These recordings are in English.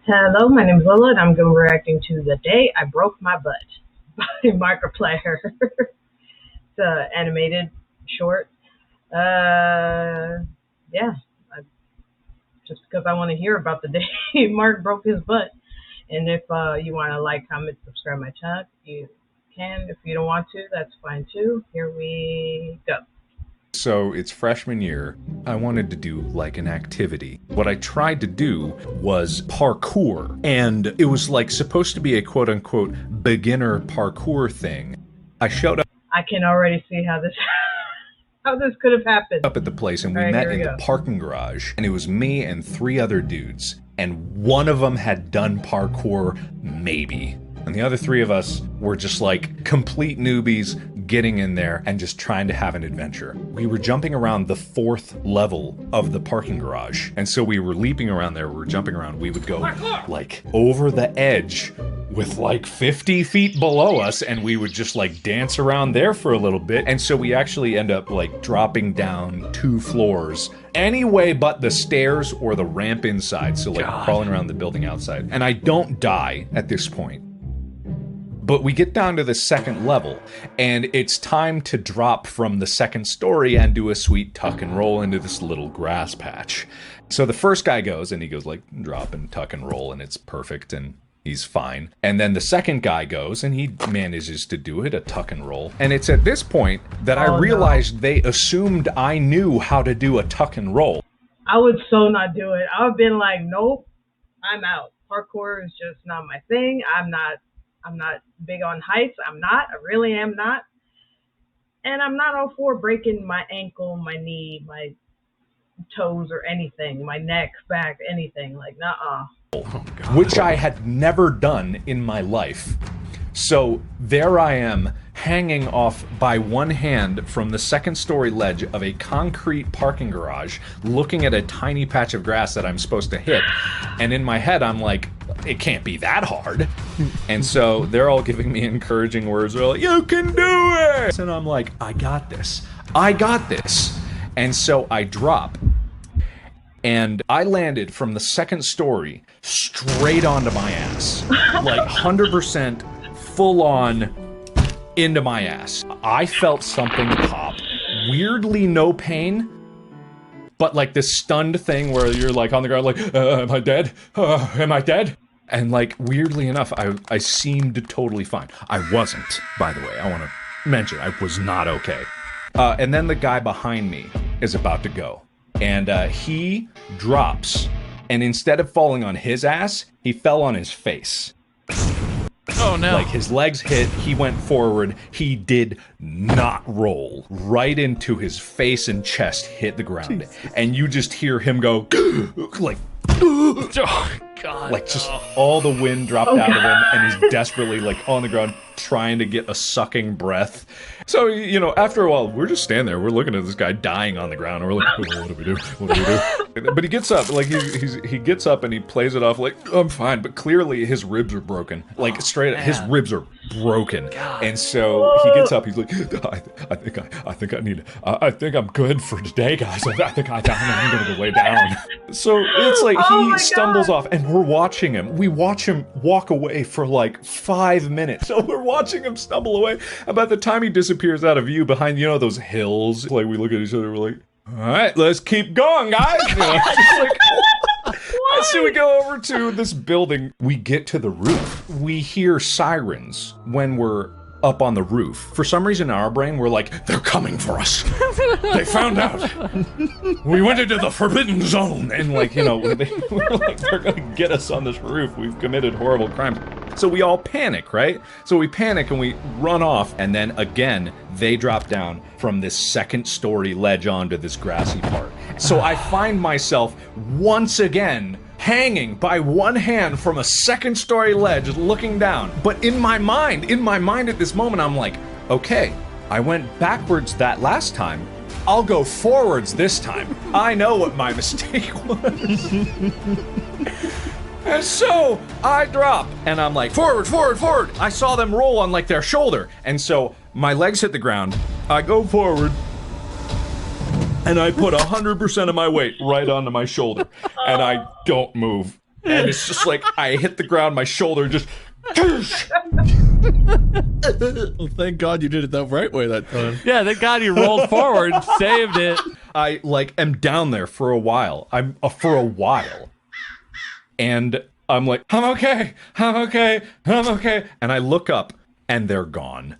Hello, my name is Lola, and I'm going to be reacting to The Day I Broke My Butt by Markiplier. It's an animated short. Yeah, I, just because I want to hear about the day Mark broke his butt. And if you want to like, comment, subscribe my channel, you can. If you don't want to, that's fine too. Here we go. So it's freshman year. I wanted to do like an activity. What I tried to do was parkour, and it was like supposed to be a quote unquote beginner parkour thing. I showed up. I can already see how this could have happened. Up at the place, and we met in the parking garage, and it was me and 3 other dudes, and one of them had done parkour maybe. And the other 3 of us were just like complete newbies getting in there and just trying to have an adventure. We were jumping around the 4th level of the parking garage. And so we were leaping around there, we were jumping around. We would go like over the edge with like 50 feet below us, and we would just like dance around there for a little bit. And so we actually end up like dropping down 2 floors anyway but the stairs or the ramp inside. So like crawling around the building outside. And I don't die at this point. But we get down to the 2nd level, and it's time to drop from the 2nd story and do a sweet tuck and roll into this little grass patch. So the first guy goes, and he goes like drop and tuck and roll, and it's perfect, and he's fine. And then the second guy goes, and he manages to do it, a tuck and roll. And it's at this point that I realized they assumed I knew how to do a tuck and roll. I would so not do it. I would have been like, nope, I'm out. Parkour is just not my thing. I'm not big on heights. I really am not. And I'm not all for breaking my ankle, my knee, my toes, or anything, my neck, back, anything. Like, nuh-uh. Oh, which I had never done in my life. So there I am, hanging off by one hand from the 2nd story ledge of a concrete parking garage, looking at a tiny patch of grass that I'm supposed to hit. And in my head, I'm like, it can't be that hard. And so they're all giving me encouraging words. They're like, you can do it! And I'm like, I got this. I got this. And so I drop. And I landed from the 2nd story straight onto my ass. Like 100% full on into my ass. I felt something pop. Weirdly no pain, but like this stunned thing where you're like on the ground like, am I dead? Am I dead? And like weirdly enough, I seemed totally fine. I wasn't, by the way. I want to mention, I was not okay. And then the guy behind me is about to go. And he drops, and instead of falling on his ass, he fell on his face. Oh no. Like his legs hit, he went forward, he did not roll. Right into his face and chest hit the ground. Jesus. And you just hear him go, like, oh God, like just all the wind dropped out of him, and he's desperately like on the ground trying to get a sucking breath. So, you know, after a while, we're just standing there, we're looking at this guy dying on the ground, and we're like, oh, what do we do? What do we do? But he gets up, like he gets up and he plays it off like, I'm fine, but clearly his ribs are broken. Like straight up, his ribs are broken. God. And so he gets up, he's like, I think I'm good for today, guys. I'm gonna go lay down. So it's like he stumbles off, and we're watching him. We watch him walk away for like 5 minutes. So we're watching him stumble away. About the time he disappears out of view behind, you know, those hills, like we look at each other, we're like, all right, let's keep going, guys. You know, just like, so we go over to this building. We get to the roof. We hear sirens when we're up on the roof. For some reason in our brain, we're like, they're coming for us. They found out. We went into the forbidden zone. And like, you know, we're like, they're gonna get us on this roof. We've committed horrible crimes. So we all panic, right? So we panic and we run off. And then again, they drop down from this 2nd story ledge onto this grassy part. So I find myself once again hanging by one hand from a 2nd story ledge looking down. But in my mind at this moment, I'm like, okay, I went backwards that last time. I'll go forwards this time. I know what my mistake was. And so I drop, and I'm like, forward, forward, forward. I saw them roll on like their shoulder. And so my legs hit the ground. I go forward, and I put 100% of my weight right onto my shoulder, and I don't move. And it's just like I hit the ground, my shoulder just. Well, thank God you did it the right way that time. Yeah, thank God you rolled forward, saved it. I am down there for a while. And I'm like, I'm okay, and I look up and they're gone.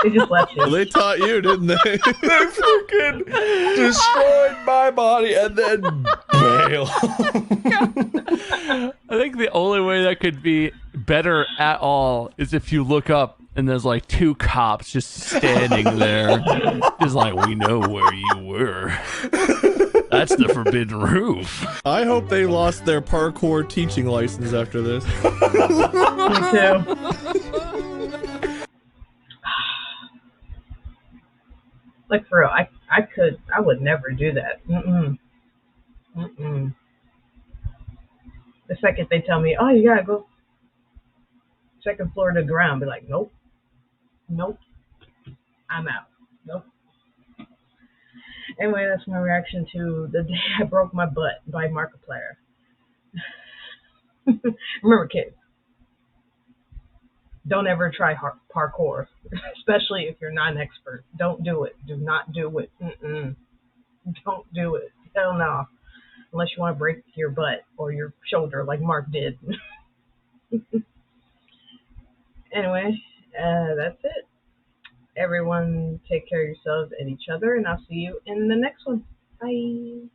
They just left you. Well, they taught you, didn't they? They freaking destroyed my body and then bail. I think the only way that could be better at all is if you look up and there's like two cops just standing there. Just like, we know where you were. That's the forbidden roof. I hope they lost their parkour teaching license after this. Me too. Like for real, I would never do that. The second they tell me, oh, you gotta go second floor to the ground, be like, nope, I'm out. Nope. Anyway, that's my reaction to the day I broke my butt by Markiplier. Remember, kids, don't ever try parkour, especially if you're not an expert. Don't do it. Do not do it. Don't do it. Hell no. Unless you want to break your butt or your shoulder like Mark did. Anyway, that's it. Everyone take care of yourselves and each other, and I'll see you in the next one. Bye.